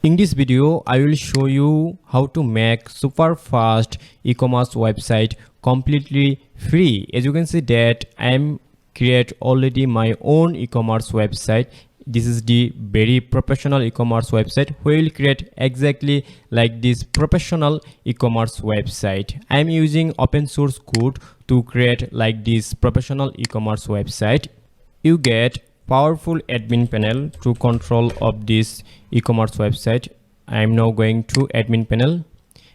In this video, I will show you how to make super fast e-commerce website completely free. As you can see that I am create already my own e-commerce website. This is the very professional e-commerce website. We will create exactly like this professional e-commerce website. I am using open source code to create like this professional e-commerce website. You get powerful admin panel to control of this e-commerce website. I am now going to admin panel.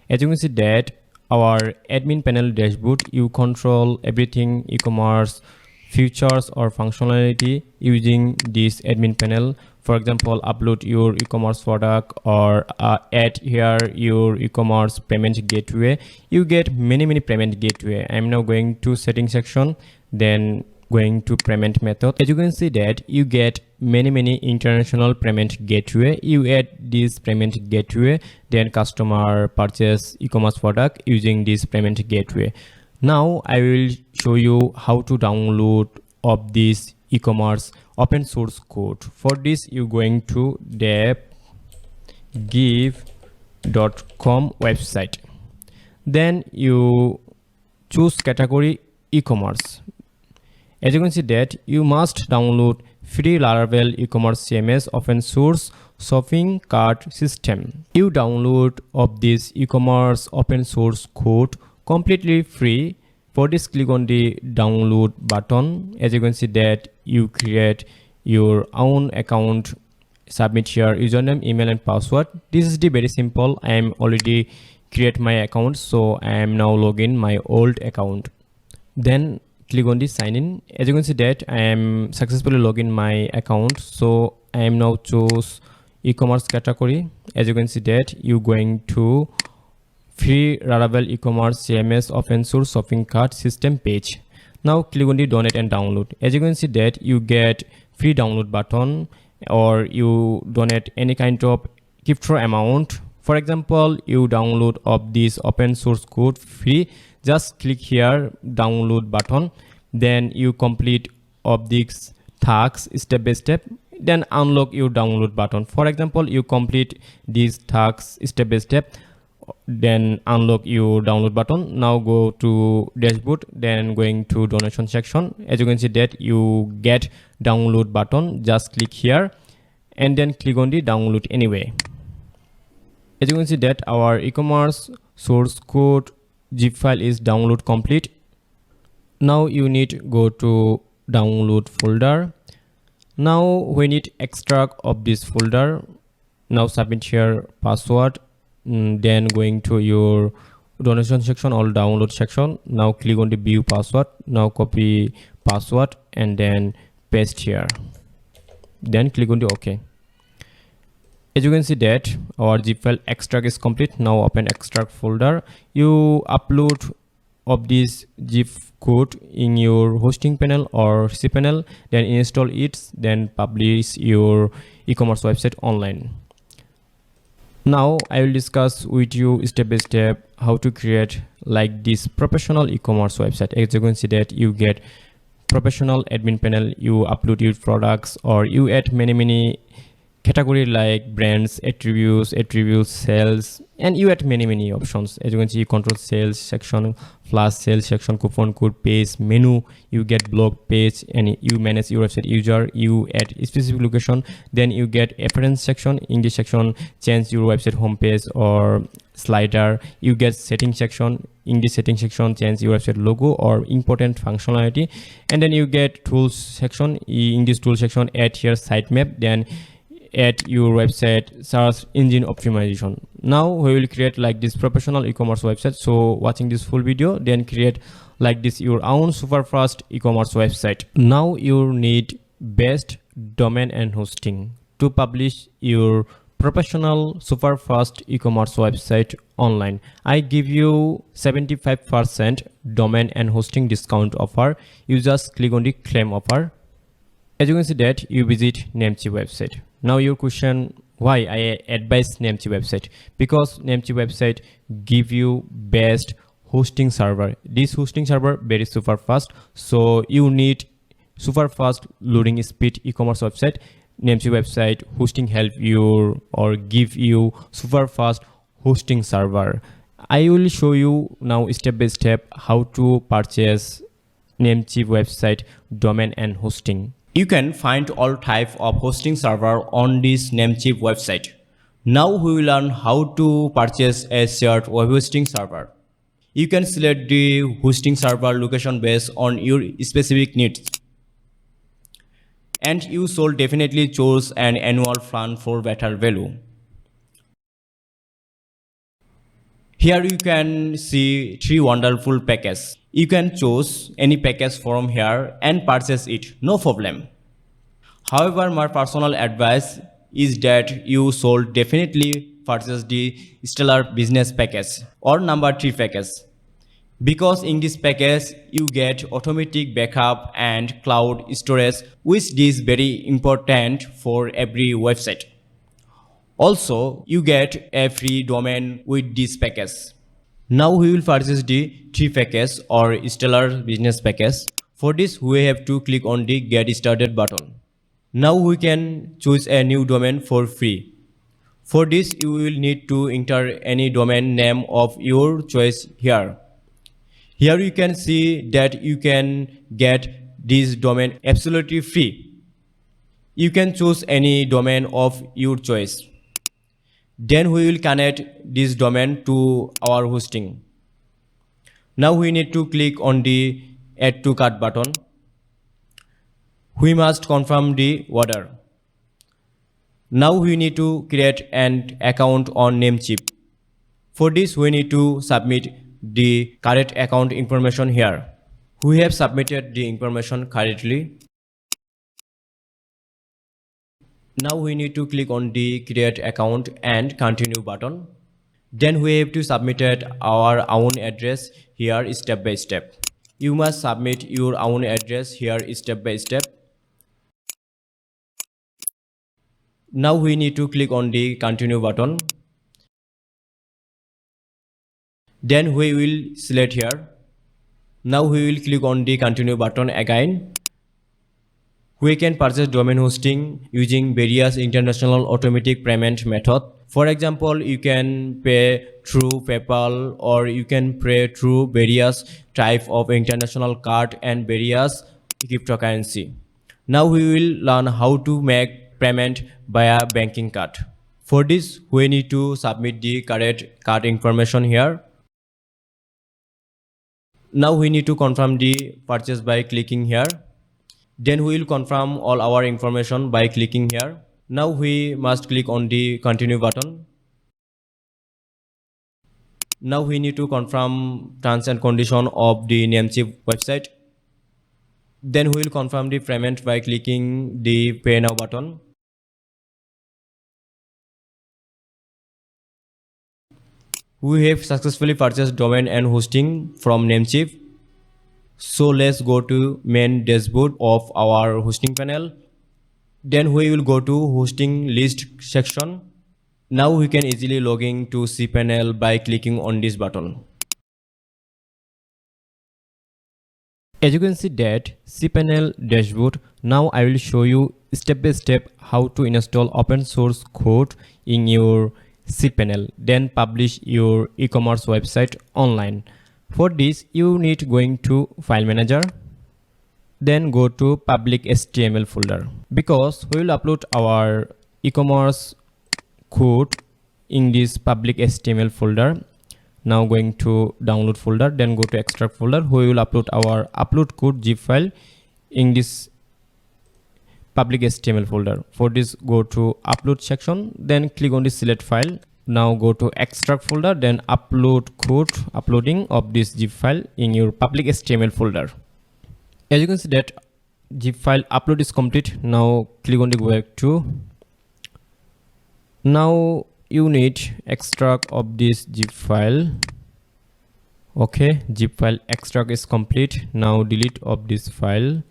As you can see that our admin panel dashboard, you control everything e-commerce features or functionality using this admin panel. For example, upload your e-commerce product or add here your e-commerce payment gateway. You get many payment gateway. I'm now going to setting section, then going to payment method. As you can see that you get many international payment gateway. You add this payment gateway, then customer purchase e-commerce product using this payment gateway. Now I will show you how to download of this e-commerce open source code. For this, you going to give.com website, then you choose category e-commerce. As you can see that you must download free Laravel e-commerce CMS open source shopping cart system. You download of this e-commerce open source code completely free. For this, click on the download button. As you can see that you create your own account, submit your username, email and password. This is the very simple. I am already create my account, so I am now login my old account. Then click on the sign in. As you can see that I am successfully login my account, so I am now choose e-commerce category. As you can see that you going to free Laravel e-commerce CMS open source shopping cart system page. Now click on the donate and download. As you can see that you get free download button, or you donate any kind of gift amount. For example, you download of this open source code free, just click here download button, then you complete of these tasks step by step, then unlock your download button. For example, you complete these tasks step by step, then unlock your download button. Now go to dashboard, then going to donation section. As you can see that you get download button, just click here and then click on the download anyway. As you can see that our e-commerce source code zip file is download complete. Now you need go to download folder. Now we need extract of this folder. Now submit your password, then going to your donation section or download section. Now click on the view password. Now copy password and then paste here, then click on the OK. As you can see that our zip file extract is complete. Now open extract folder. You upload of this zip code in your hosting panel or cPanel, then install it, then publish your e-commerce website online. Now I will discuss with you step by step how to create like this professional e-commerce website. As you can see that you get professional admin panel. You upload your products, or you add many category like brands, attributes, sales, and you add many options. As you can see, you control sales section, flash sales section, coupon code page, menu, you get blog page, and you manage your website user. You add a specific location, then you get appearance section. In this section, change your website homepage or slider. You get setting section. In this setting section, change your website logo or important functionality. And then you get tools section. In this tool section, add here sitemap, then add your website search engine optimization. Now we will create like this professional e-commerce website. So watching this full video, then create like this your own super fast e-commerce website. Now you need best domain and hosting to publish your professional super fast e-commerce website online. I give you 75% domain and hosting discount offer. You just click on the claim offer. As you can see that you visit Namecheap website. Now your question, why I advise Namecheap website? Because Namecheap website give you best hosting server. This hosting server very super fast, so you need super fast loading speed e-commerce website. Namecheap website hosting help you or give you super fast hosting server. I will show you now step by step how to purchase Namecheap website domain and hosting. You can find all type of hosting server on this Namecheap website. Now we will learn how to purchase a shared web hosting server. You can select the hosting server location based on your specific needs. And you should definitely choose an annual plan for better value. Here you can see 3 wonderful packages. You can choose any package from here and purchase it, no problem. However, my personal advice is that you should definitely purchase the Stellar Business package or number 3 package. Because in this package you get automatic backup and cloud storage, which is very important for every website. Also, you get a free domain with this package. Now we will purchase the 3 package or Stellar Business package. For this we have to click on the Get Started button. Now we can choose a new domain for free. For this you will need to enter any domain name of your choice here. Here you can see that you can get this domain absolutely free. You can choose any domain of your choice. Then we will connect this domain to our hosting. Now we need to click on the Add to Cart button. We must confirm the order. Now we need to create an account on Namecheap. For this we need to submit the correct account information here. We have submitted the information correctly. Now we need to click on the create account and continue button. Then we have to submit our own address here step by step. You must submit your own address here step by step. Now we need to click on the continue button. Then we will select here. Now we will click on the continue button again. We can purchase domain hosting using various international automatic payment method. For example, you can pay through PayPal or you can pay through various type of international card and various cryptocurrency. Now we will learn how to make payment via banking card. For this, we need to submit the correct card information here. Now we need to confirm the purchase by clicking here. Then we will confirm all our information by clicking here. Now we must click on the continue button. Now we need to confirm terms and condition of the Namecheap website. Then we will confirm the payment by clicking the pay now button. We have successfully purchased domain and hosting from Namecheap. So let's go to main dashboard of our hosting panel. Then we will go to hosting list section. Now we can easily log in to cPanel by clicking on this button. As you can see that cPanel dashboard. Now I will show you step by step how to install open source code in your cPanel, then publish your e-commerce website online. For this you need going to file manager, then go to public HTML folder, because we will upload our e-commerce code in this public HTML folder. Now going to download folder, then go to extract folder. We will upload our upload code zip file in this public HTML folder. For this, go to upload section, then click on the select file. Now go to extract folder, then upload code uploading of this zip file in your public HTML folder. As you can see that zip file upload is complete. Now click on the go back to. Now you need extract of this zip file. Okay, zip file extract is complete. Now delete of this file,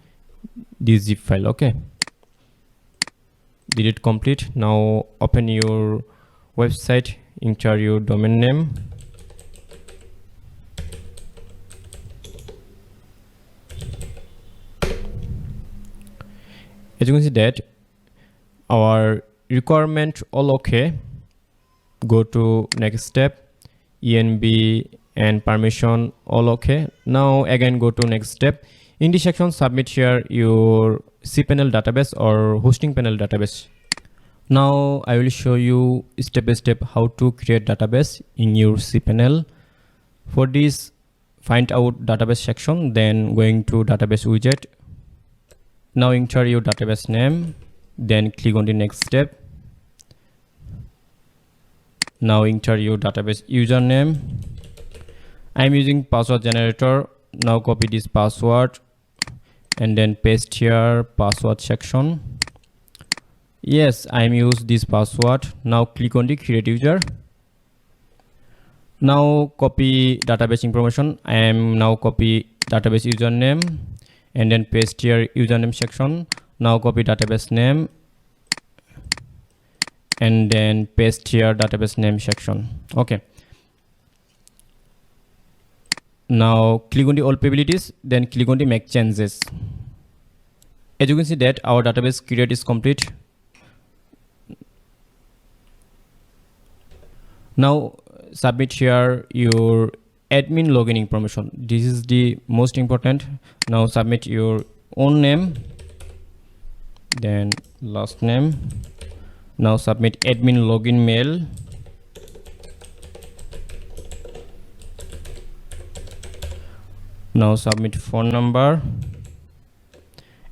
this zip file. Okay, delete complete. Now open your website, enter your domain name. As you can see that our requirement all okay. Go to next step, env and permission all okay. Now again go to next step. In this section, submit here your cpanel database or hosting panel database. Now I will show you step by step how to create database in your cpanel. For this, find out database section, then going to database widget. Now enter your database name, then click on the next step. Now enter your database username. I'm using password generator. Now copy this password and then paste here password section. Yes, I'm use this password. Now click on the create user. Now copy database information. I am now copy database username and then paste here username section. Now copy database name and then paste here database name section. Okay. Now click on the all probabilities, then click on the make changes. As you can see that our database create is complete. Now submit here your admin login information. This is the most important. Now submit your own name, then last name. Now submit admin login mail. Now submit phone number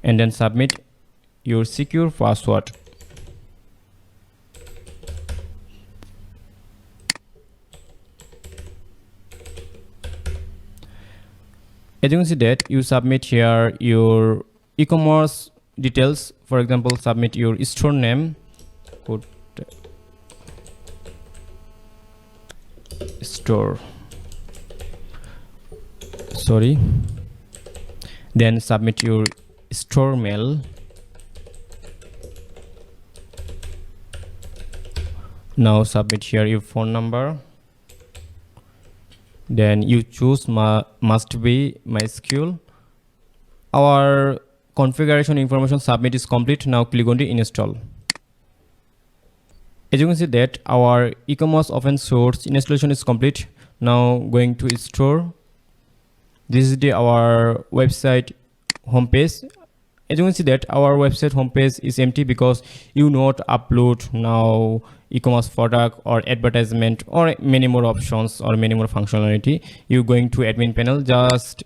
and then submit your secure password. As you can see that you submit here your e-commerce details. For example, submit your store name, put store, sorry, then submit your store mail. Now submit here your phone number, then you choose must be MySQL. Our configuration information submit is complete. Now click on the install. As you can see that our e-commerce open source installation is complete. Now going to store. This is our website homepage. As you can see that our website homepage is empty because you not upload now e-commerce product or advertisement or many more options or many more functionality. You going to admin panel, just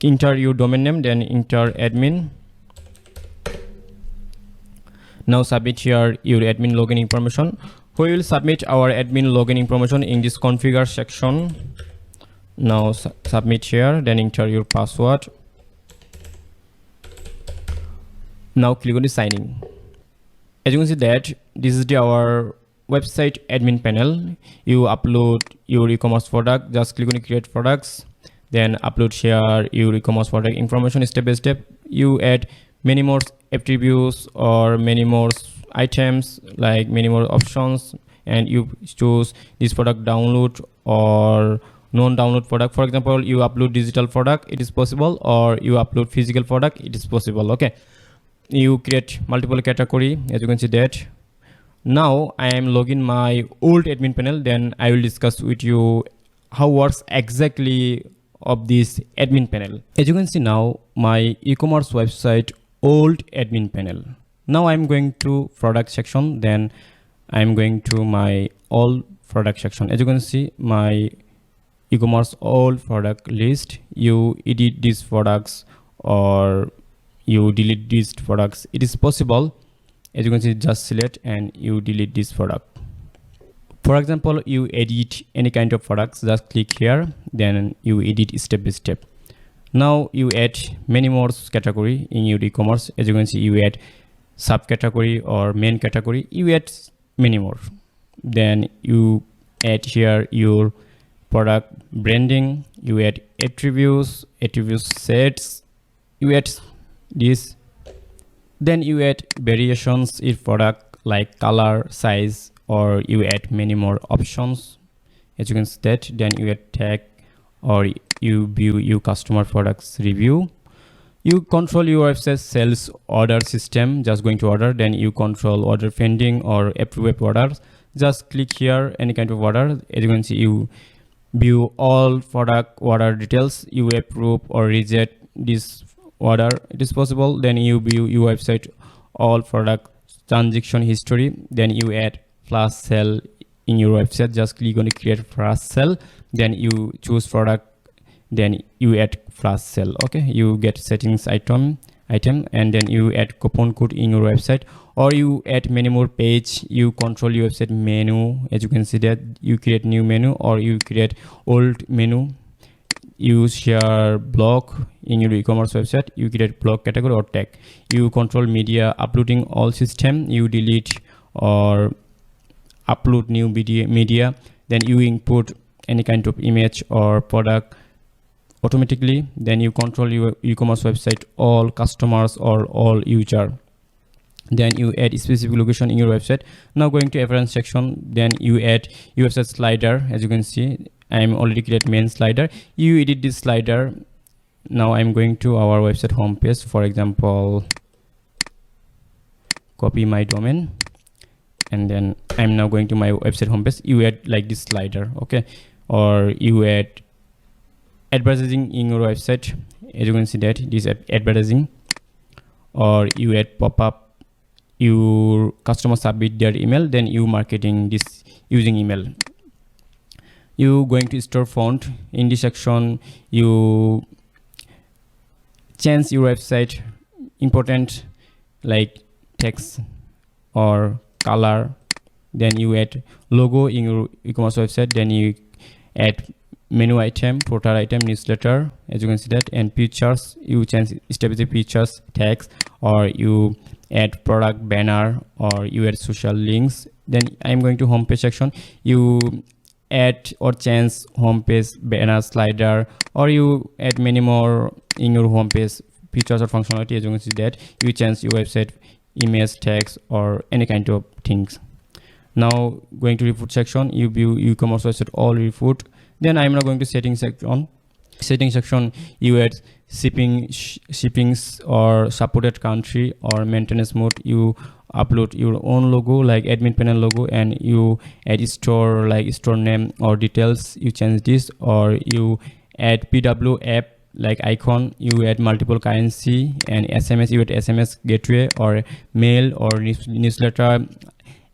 enter your domain name, then enter admin. Now submit here your admin login information. We will submit our admin login information in this configure section. Now submit here, then enter your password. Now click on the sign in. As you can see that this is our website admin panel. You upload your e-commerce product, just click on the create products, then upload here your e-commerce product information step by step. You add many more attributes or many more items, like many more options, and you choose this product download or non-download product. For example, you upload digital product, it is possible, or you upload physical product, it is possible. Okay, you create multiple category. As you can see that now I am logging my old admin panel, then I will discuss with you how works exactly of this admin panel. As you can see now my e-commerce website old admin panel. Now I'm going to product section, then I'm going to my all product section. As you can see my e-commerce all product list. You edit these products or you delete these products, it is possible. As you can see, just select and you delete this product. For example, you edit any kind of products, just click here, then you edit step by step. Now you add many more category in your e-commerce. As you can see, you add subcategory or main category, you add many more. Then you add here your product branding, you add attributes, attribute sets, you add this, then you add variations in product like color, size, or you add many more options. As you can see that, then you add tag or you view your customer products review. You control your website sales order system. Just going to order, then you control order pending or approve orders. Just click here any kind of order. As you can see, you view all product order details. You approve or reject this order, it is possible. Then you view your website all product transaction history. Then you add flash sale in your website. Just click on the create flash sale, then you choose product, then you add flash sale. Okay, you get settings item, and then you add coupon code in your website, or you add many more page. You control your website menu. As you can see that you create new menu, or you create old menu. You share blog in your e-commerce website. You create blog category or tag. You control media uploading all system. You delete or upload new media. Then you input any kind of image or product automatically. Then you control your e-commerce website all customers or all user. Then you add a specific location in your website. Now going to reference section, then you add your website slider. As you can see, I'm already create main slider. You edit this slider. Now I'm going to our website homepage. For example, copy my domain, and then I'm now going to my website homepage. You add like this slider, okay, or you add advertising in your website. As you can see that this advertising, or you add pop-up. Your customer submit their email, then you marketing this using email. You going to store font. In this section, you change your website important like text or color. Then you add logo in your e-commerce website. Then you add menu item, footer item, newsletter. As you can see that, and pictures. You change specific pictures, text, or you add product banner, or you add social links. Then I'm going to homepage section. You add or change homepage banner slider, or you add many more in your homepage features or functionality. As you can see that you change your website image, text, or any kind of things. Now going to report section, you view e-commerce website all report. Then I'm now going to settings section. Settings section, you add shippings or supported country or maintenance mode. You upload your own logo like admin panel logo, and you add store like store name or details. You change this, or you add PW app like icon. You add multiple currency, and SMS, you add SMS gateway or mail or newsletter.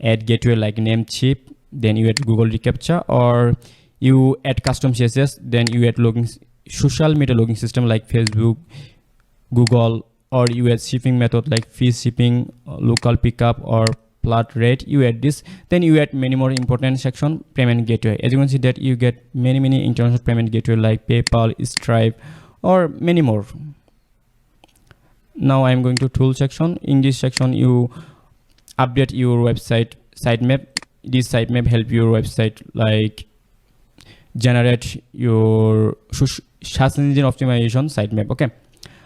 Add gateway like Namecheap. Then you add Google reCAPTCHA, or you add custom CSS. Then you add login social media logging system like Facebook, Google, or you add shipping method like free shipping, local pickup, or flat rate. You add this. Then you add many more important section, payment gateway. As you can see that you get many international payment gateway like PayPal, Stripe, or many more. Now I'm going to tool section. In this section, you update your website sitemap. This sitemap help your website like generate your search engine optimization sitemap. Okay,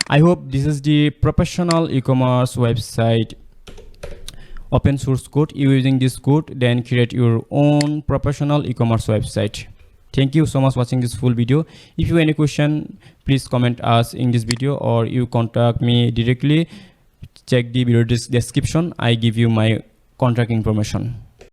I hope this is the professional e-commerce website open source code. You using this code, then create your own professional e-commerce website. Thank you so much for watching this full video. If you have any question, please comment us in this video, or you contact me directly. Check the video description. I give you my contact information.